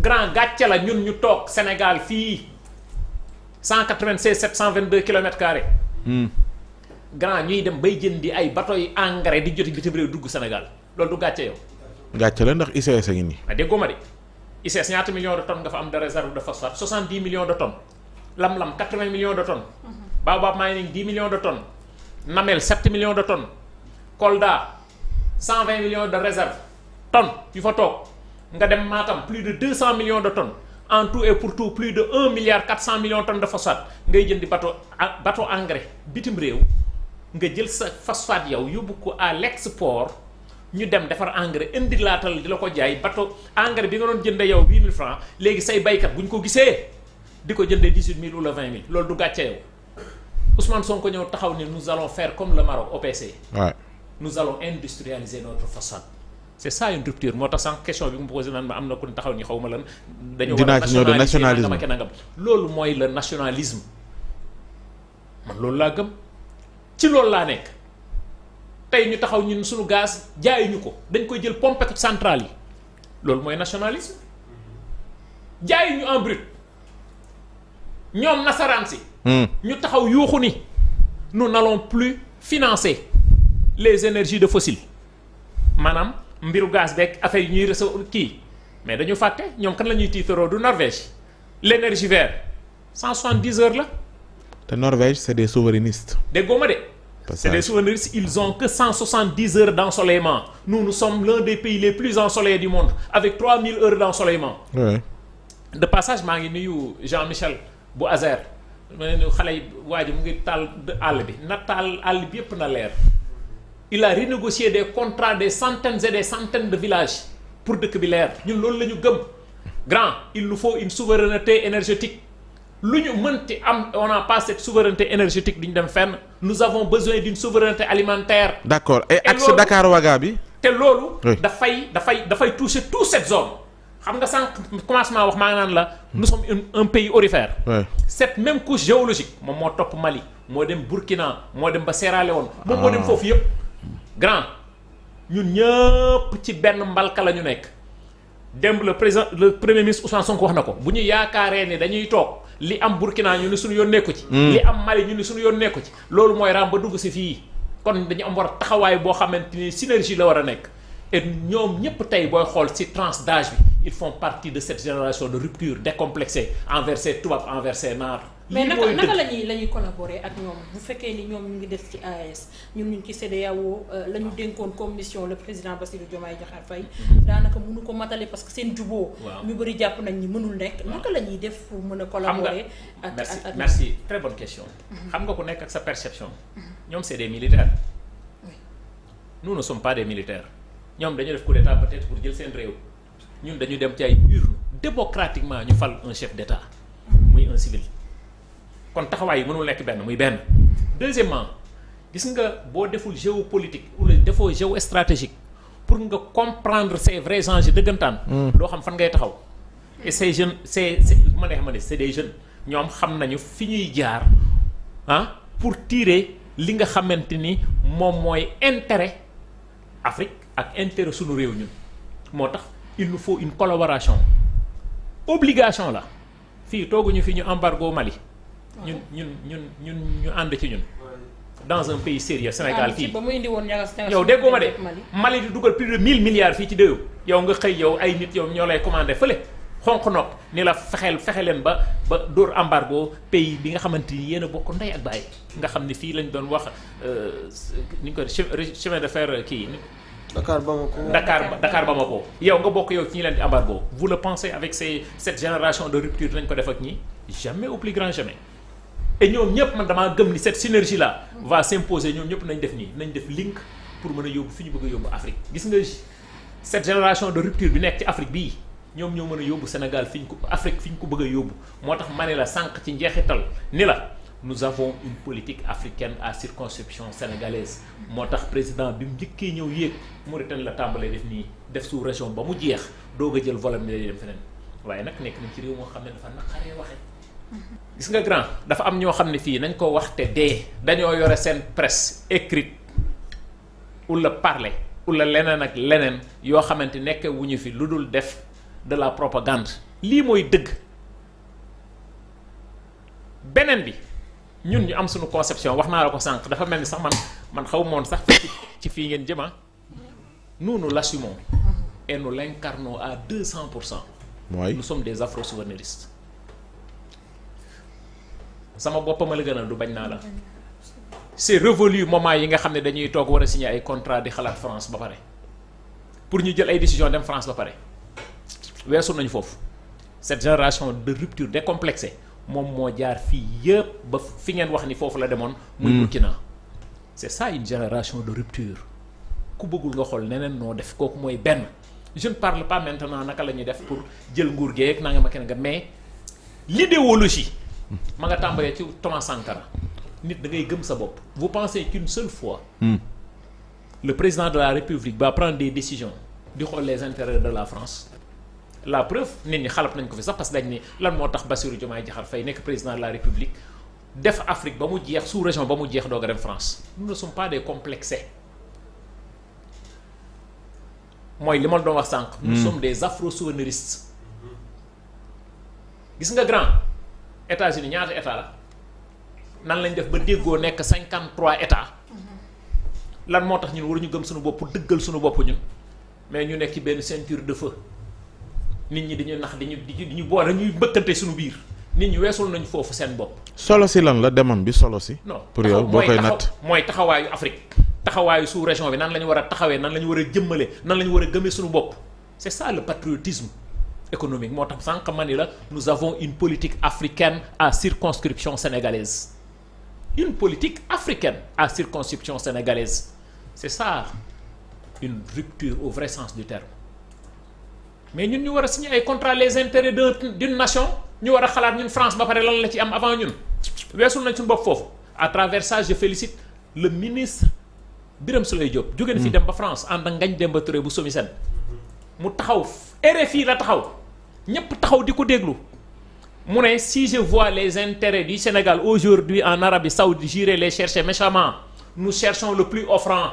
grand gàcce la ñun ñu toog Sénégal fii 196 722 kilomètres carrés. grand ñuy dem bay jëndi ay bateau yi engrais di joti bitim réew dugg Sénégal loolu du gàcce yow. gàcce la ndax ICS a ngi nii. ah déggoo ma de ICS ñaata millions de tonnes nga fa am de réserve de phosphate 70 millions de tonnes. Lam-Lam 80 millions de tonnes. Baobab Mining 10 millions de tonnes. Namel 7 millions de tonnes. Kolda 120 millions de réserve tonnes yu fa toog nga dem Matam plus de 200 millions de tonnes en tout et pour tout plus de 1 milliard 400 millions de tonnes de phosphate ngay jëndi bateau engrais bitim réew nga jël sa phosphate yow yóbbu ko à l'export ñu dem defar engrais indi laatal di la ko jaay bateau engrais bi nga doon jënde yow 8000 francs léegi say baykat bu ñu ko gisee di ko jëndee 18000 wala 20000 loolu du gàcce yow Ousmane Sonko ñëw taxaw ni nous allons faire comme le Maroc OPC. Ouais. Nous allons industrialiser notre phosphate. C'est ça une rupture moo tax sànq question bi mu posé naan ma am na ku taxaw ni xaw ma lan. dañoo war a nationaliser nangam loolu mooy le nationalisme man loolu laa gëm ci loolu laa nekk tey ñu taxaw ñun suñu gaz jaayuñu ko dañ koy jël pompe ko centrale yi loolu mooy nationalisme jaayuñu en brut ñoom nasaraan si. ñu taxaw yuuxu ni nous n'allons plus financer les énergies de fossiles maanaam mbiru gaz beeg affaire yi ñuy recevoir kii mais dañu fàtte ñoom kan la ñuy tiitaroo du Norvège l'énergie verte 170 heures la. te Norvège c'est des souverainistes. déggoo ma de. c'est des souverainistes ils ont que 170 heures d'ensoleillement nous sommes l'un des pays les plus ensoleillés du monde avec 3000 heures d'ensoleillement. Ouais. de passage maa ngi nuyu Jean-Michel bu Azer. ma ne xale yi waa ji mu ngi taal àll bi na taal àll bi yépp na leer il a renégocié des contrats des centaines et des centaines de villages pour dëkk bi leer ñun loolu la ñu gëm grand il nous faut une souveraineté énergétique lu ñu mënti am on n'a pas cette souveraineté énergétique duñu dem fenn nous avons besoin d'une souveraineté alimentaire. d'accord et axe Dakar Ouaga bi. te loolu. dafay toucher toute cette zone. xam nga sànq commencement wax maa ngi naan la nous sommes un pays aurifère. Ouais. Cette même couche géologique moom moo topp Mali moo dem Burkina moo dem ba Sierra Leone. moom moo dem foofu yëpp. grand ñun ñëpp ci benn mbalka la ñu nekk démb le premier ministre Ousmane Sonko wax na ko bu ñu yaakaaree ni dañuy toog li am Burkina ñu ni suñu yoon nekku ci. li am Mali ñu ni suñu yoon nekku ci. loolu mooy raam ba dugg si fii kon dañu am war a taxawaay boo xamante ni synergie la war a nekk. et ñoom ñëpp tey booy xool ci tranche d'âge bi ils font partie de cette génération de rupture décomplexée envers ces tubaab envers ces naar. mais naka la ñuy collaborer ak ñoom bu fekkee ni ñoom ñu ngi def ci AES ñun ñu ngi ci CEDEAO la ñu dénkoon comme mission le président Bassirou Diomaye Diakhar Faye daanaka mënu ko matale parce que seen juboo ñu bëri jàpp nañ ni mënul nekk naka la ñuy def pour mën a collaborer ak merci très bonne question. xam nga ku nekk ak sa perception. ñoom c'est des militaires. nous ne sommes pas des militaires. ñoom dañu def coup d'état peut-être pour jël seen réew ñun dañu dem ci ay urnes démocratiquement ñu fal un chef d'état muy un civil kon taxawaay yi mënul nekk benn muy benn. deuxièmement gis nga boo deful géopolitique wala defoo géostratégique pour nga comprendre ces vrais enjeux dëggantaan. doo xam fan ngay taxaw. et ces jeunes ma ne c'est des jeunes ñoom xam nañu fi ñuy jaar pour tirer li nga xamante ni moom mooy intérêt Afrique. ak intérêt suñu réew ñun moo tax il nous faut une collaboration obligation la fii tooguñu fi ñu embargo Mali ñu ànd ci ñun dans un pays sérieux Sénégal fii yow déggoo ma de Mali di dugal plus de 1000 milliards fii ci déew yow nga xëy yow ay nit yow ñoo lay commandé fële xonq nopp ni la fexe leen ba dóor embargo pays bi nga xamante ni yéen a bokk ndey ak baay nga xam ni fii lañ doon wax ni ñu ko chemin de fer kii Dakar Bamako yow nga bokk yow ci ñi leen di embargo vous le pensez avec cette génération de rupture dinañ ko def ak ñi jamais au plus grand jamais et ñoom ñëpp man damaa gëm ni cette synergie là va s'imposer ñoom ñëpp nañ def nii nañ def link pour mën a yóbbu fi ñu bëgg a yóbbu Afrique gis nga cette génération de rupture bi nekk ci Afrique bii ñoom ñoo mën a yóbbu Sénégal fi ñu ko Afrique fi ñu ko bëgg a yóbbu moo tax ma ne la sànq ci njeexital ni la nous avons une politique africaine à circonscription sénégalaise moo tax président bi mu njëkkee ñëw yéeg Mauritanie la tàmbalee def nii def sous région ba mu jeex doog a jël volam ni lay dem feneen waaye nag nekk nañ ci réew moo xam ne dafa naqaree waxe gis nga grand dafa am ñoo xam ne fii nañ ko wax te dee dañoo yore seen presse écrite wala parler wala leneen ak leneen yoo xamante nekk wuñu fi lu dul def de la propagande lii mooy dëgg. beneen bi ñun ñu am suñu conception wax naa la ko sànq dafa mel ni sax man xaw moon sax ci fii ngeen jëma nous nous l'assumons et nous l'incarnons à 200%. mooy nous sommes des afro-souverainistes. sama boppama la gënal du bañ naa la. c'est révolu moment yi nga xam ne dañuy toog war a signer ay contrat di xalaat France ba pare pour ñu jël ay décision dem France ba pare weesu nañu foofu cette génération de rupture décomplexée moom moo jaar fii yëpp ba fi ngeen wax ni foofu la demoon. muy Burkina. c'est ça une génération de rupture ku bëggul nga xool neneen noo def kooku mooy benn je ne parle pas maintenant naka la ñuy def pour jël nguur geeg naa nga ma kenn nga mais l'idéologie ma nga tàmbalee ci Thomas Sankara nit da ngay gëm sa bopp. vous pensez qu'une seule fois. le président de la République va prendre des décisions di xool les intérêts de la France. la preuve nit ñi xalap nañ ko fi sax parce que dañ ni lan moo tax Bassirou Diomaye Diakhar Faye nekk président de la République def Afrique ba mu jeex sous-région ba mu jeex doog a dem France. nous ne sommes pas des complexés. mooy li ma doon wax sànq. nous sommes des afro-souverainistes. gis nga grand États-Unis ñaata état la nan lañ def ba déggoo nekk 53 états lan moo tax ñun waruñu gëm suñu bopp dëggal suñu bopp ñun mais ñu nekk ci benn ceinture de feu nit ñi dañuy nax diñu boole dañuy mbëkkante suñu biir nit ñi weesul nañu foofu seen bopp. solo si lan la demam bi solo si. non pour yow boo koy natt mooy taxawaayu Afrique. taxawaayu sous région bi nan la ñu war a taxawee nan la ñu war a jëmmale nan la ñu war a gëmee suñu bopp c'est ça le patriotisme économique moo tax sànq ma ni la nous avons une politique africaine à circonscription sénégalaise une politique africaine à circonscription sénégalaise c'est ça une rupture au vrai sens du terme mais ñun ñu war a signer ay contrat les intérêts d'une nation ñu war a xalaat ñun France ba pare lan la ci am avant ñun weesul nañ suñu bopp foofu à travers ça je félicite le ministre Birame Souleye Diop jóge na fi dem ba France ànd ak Ngagne Demba Touré bu SOMISEN mu taxaw RFI la taxaw ñépp taxaw di ko déglu mu ne si je vois les intérêts du Sénégal aujourd'hui en Arabie Saoudite j'irai les chercher méchamment nous cherchons le plus offrant